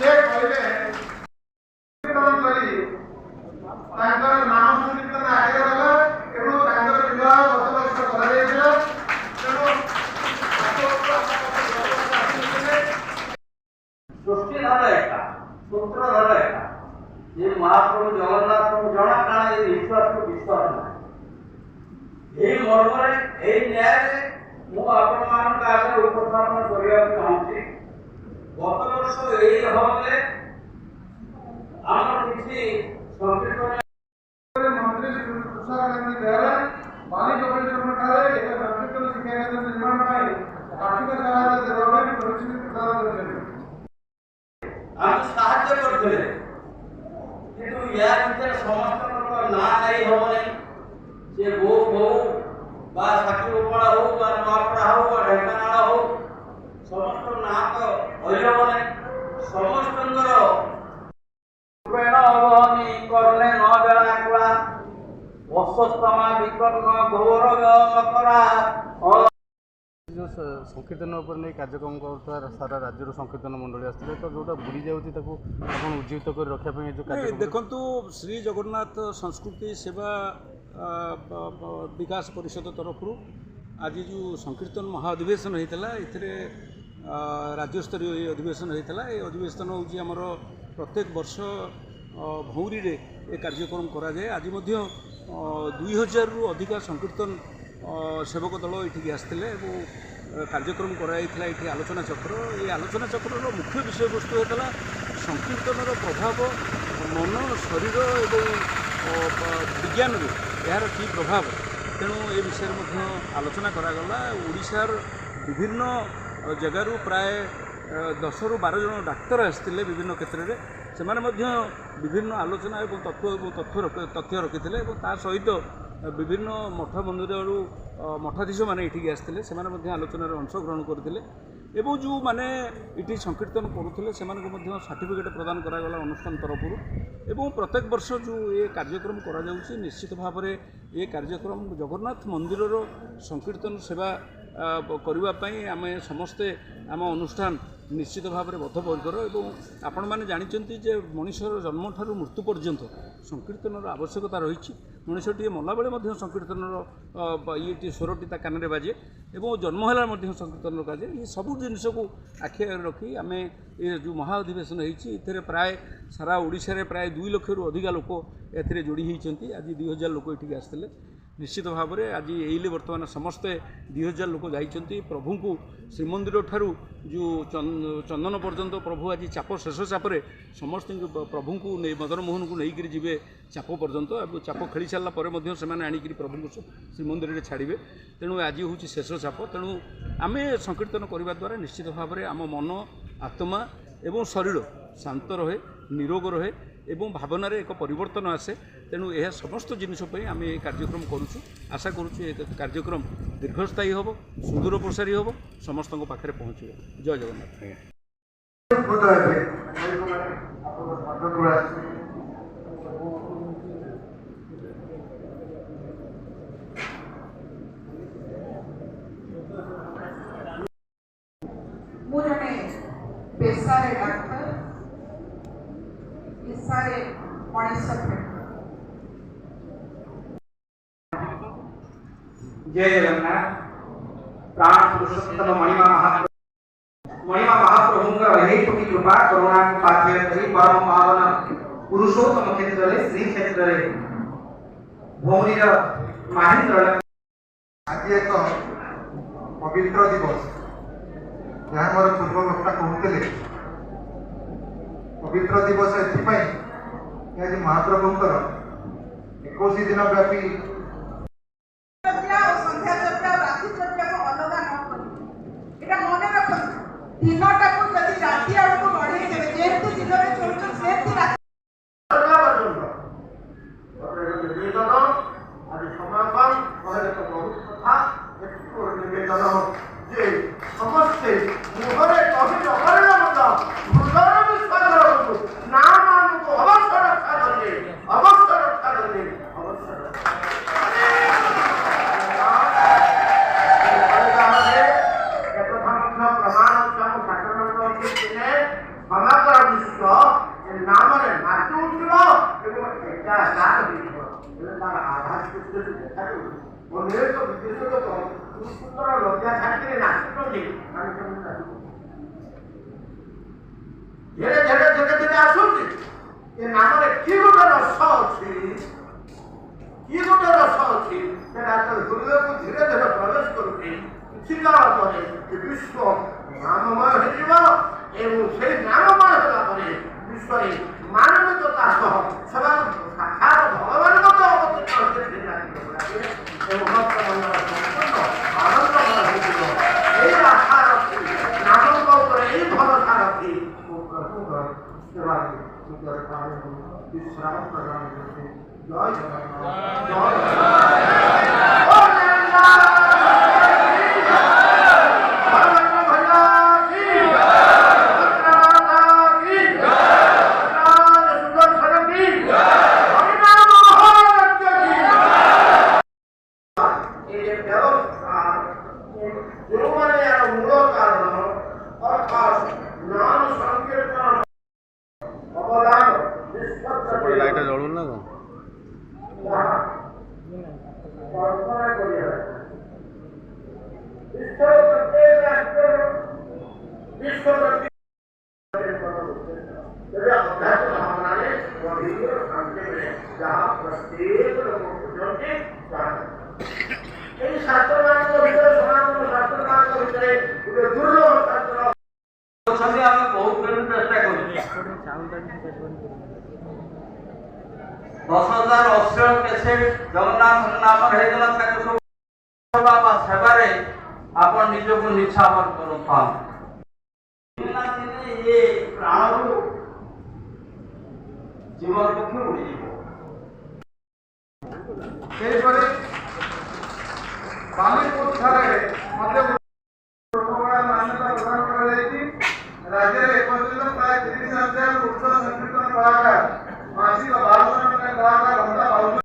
से कहले नाम संकीर्तन आगे गला विवाह गत वर्ष सृष्टि धर एक सूत्र धर एक ये महाप्रभु जगन्नाथ प्रभु जना काना ये विश्वास को विश्वास ना ये मर्मरे ये न्याय मु आपण मान का आगे उपस्थापन करिया चाहूची गत वर्ष एई हबले आमर किछि संकीर्तन मंत्री श्री तुषार गांधी द्वारा बालिका परिश्रम कार्य एक संकीर्तन शिक्षा केंद्र निर्माण ପାଇଁ आर्थिक सहायता देवा ପାଇଁ प्रतिश्रुति प्रदान କରିଛନ୍ତି। हम साहाय्य करथिले किंतु या ଭିतर समस्त ना नहीं होने से गो गो बा साकी उपड़ा हो बा नवापड़ा हो बा ढेंकानाळ हो समस्त ना तो होइबने समस्तंकर प्रेण अवहनी करने न जनाकुला वसस्तमा विकर्ण गौरव मकरा जो संकीर्तन उपर नहीं कार्यक्रम कर सारा राज्य संकीर्तन मंडली आसते तो जोटा बुड़ी जाऊँगी उज्जीवित कर रखापी जो देखु श्री जगन्नाथ संस्कृति सेवा विकास परिषद तरफ आज जो संकीर्तन महाअधिवेशन होता है राज्यस्तरीय अधिवेशन होता है। ये अधिवेशन हूँ आमर प्रत्येक वर्ष भौरी रे ये कार्यक्रम कराए। आज 2000 रु अधिक संकीर्तन सेवक दल ये आसते कार्यक्रम कराई ये आलोचना चक्र। ये आलोचना चक्र मुख्य विषय वस्तु होता संकीर्तन प्रभाव मन शरीर एवं विज्ञान यार की प्रभाव तेणु ये विषय आलोचना करागला। ओडिशार विभिन्न जगार प्राय 10 रु 12 जन डाक्तर आसते विभिन्न क्षेत्र में से विभिन्न आलोचना और तथ्य रखी सहित विभिन्न मठ मंदिर मठाधीश मैंने ये आसते आलोचन अंशग्रहण करते एवं जो मैंने ये संकीर्तन करुले से सर्टिफिकेट प्रदान करागला अनुष्ठान तरफ एवं प्रत्येक वर्ष जो ये कार्यक्रम करा निश्चित भाव में ये कार्यक्रम जगन्नाथ मंदिर संकीर्तन सेवा करने आम समस्ते आम अनुष्ठान निश्चित भाव में बद्धपरिकर एवं आपण मैंने जानते जे मनुष्यर जन्म ठार मृत्यु पर्यंत संकीर्तन आवश्यकता रही। मनुष्यटी मला बेले संकीर्तन ये स्वरटी कान में बाजे और जन्म है संकीर्तन बाजे। ये सबू जिनस को आखि रखी आम ये जो महाअधिवेशन होती प्राय सारा ओडिशा रे प्राय 2 लाख रु अधिक लोक ए जोड़ी होती। आज 2000 लोक ये आसते निश्चित भाव में आज ये बर्तमान समस्ते 2000 लोक जाइछन्ति प्रभु को श्रीमंदिर ठारू जो चंदन पर्यंत प्रभु आज चाप शेष चापरे समस्त प्रभु को मदन मोहन को लेकर जीवे चाप पर्यंत चाप खेली सारा पर से आणिक प्रभु को श्रीमंदिर में छाड़े। तेणु आज हूँ शेष चाप। तेणु आम संकीर्तन करने द्वारा निश्चित भाव में आम मन आत्मा एवं शरीर शांत रहे निरोग रहे एवं भावनार एक परिवर्तन आसे। तेणु यह समस्त जिनसपी आम ये कार्यक्रम करुचु। आशा करुचु ये कार्यक्रम दीर्घस्थायी हम सुदूर प्रसारी हम समस्त पाखे पहुँच। जय जगन्नाथ। पेशारे डाक्तर पेशारे मनीष जय जगन्नाथ। प्राण पुरुषोत्तम महिमा महाप्रभुंकर अहेतु की कृपा करुणा पाथ्य करी परम पावन पुरुषोत्तम क्षेत्र श्री क्षेत्र भौरीर महेंद्र आज एक पवित्र दिवस जहाँ मोर पूर्व वक्ता कहते पवित्र दिवस एपाई आज महाप्रभुंकर 21 दिन व्यापी समस्ते मुहरे कभी नकरे मत मुदर विश्वास नाम को अवश्य रक्षा करते अवश्य रक्षा करते अवश्य ଧୀରେ ଧୀରେ ଧୀରେ ଧୀରେ ଆସୁଛି ଏ ନାମରେ କି ଗୋଟେ ରସ ଅଛି, କି ଗୋଟେ ରସ ଅଛି ସେଟା ହୃଦୟକୁ ଧୀରେ ଧୀରେ ପ୍ରବେଶ କରୁଛି। କିଛି କାଳ ପରେ ଏ ବିଶ୍ୱ ନାମମୟ ହେଇଯିବ ଏବଂ ସେଇ ନାମମୟ ହେଲା ପରେ ବିଶ୍ୱରେ ମାନବିକତା ସହ ସେମାନେ ସାକ୍ଷାତ ଭଗବାନଙ୍କ ଅବତୀର୍ଣ୍ଣ ଏବଂ ଭକ୍ତମଣ୍ଡଳ ସମ୍ପୂର୍ଣ୍ଣ ଆନନ୍ଦମୟ ହୋଇଯିବ। ଏଇ ଆଶା ରଖି ନାମଙ୍କ ଉପରେ ଏଇ ଭରସା ରଖି ମୁଁ ପ୍ରଭୁଙ୍କ ସେବାରେ ନିଜର କାମକୁ ବିଶ୍ରାମ ପ୍ରଦାନ କରୁଛି। ଜୟ ଜଗନ୍ନାଥ, ଜୟ ସେପଟେ ଲାଇଟ୍ଟା ଜଳୁନି ନା କ'ଣ? ଅଛନ୍ତି ଆମେ ବହୁତ ଦିନ ଚେଷ୍ଟା କରୁଛୁ। 10,000 ଅଶ୍ଳୀଳ କ୍ୟାସେଟ୍ ଜଗନ୍ନାଥ ନାମରେ ହେଇଗଲା ତାକୁ ସବୁ ସେବା ବା ସେବାରେ ଆପଣ ନିଜକୁ ନିଛାବର କରୁଥାନ୍ତି। ଏ ପ୍ରାଣରୁ ଜୀବନ ପକ୍ଷେ ଉଡ଼ିଯିବ। ସେହିପରି ବାଲିପୁର ଠାରେ ମଧ୍ୟ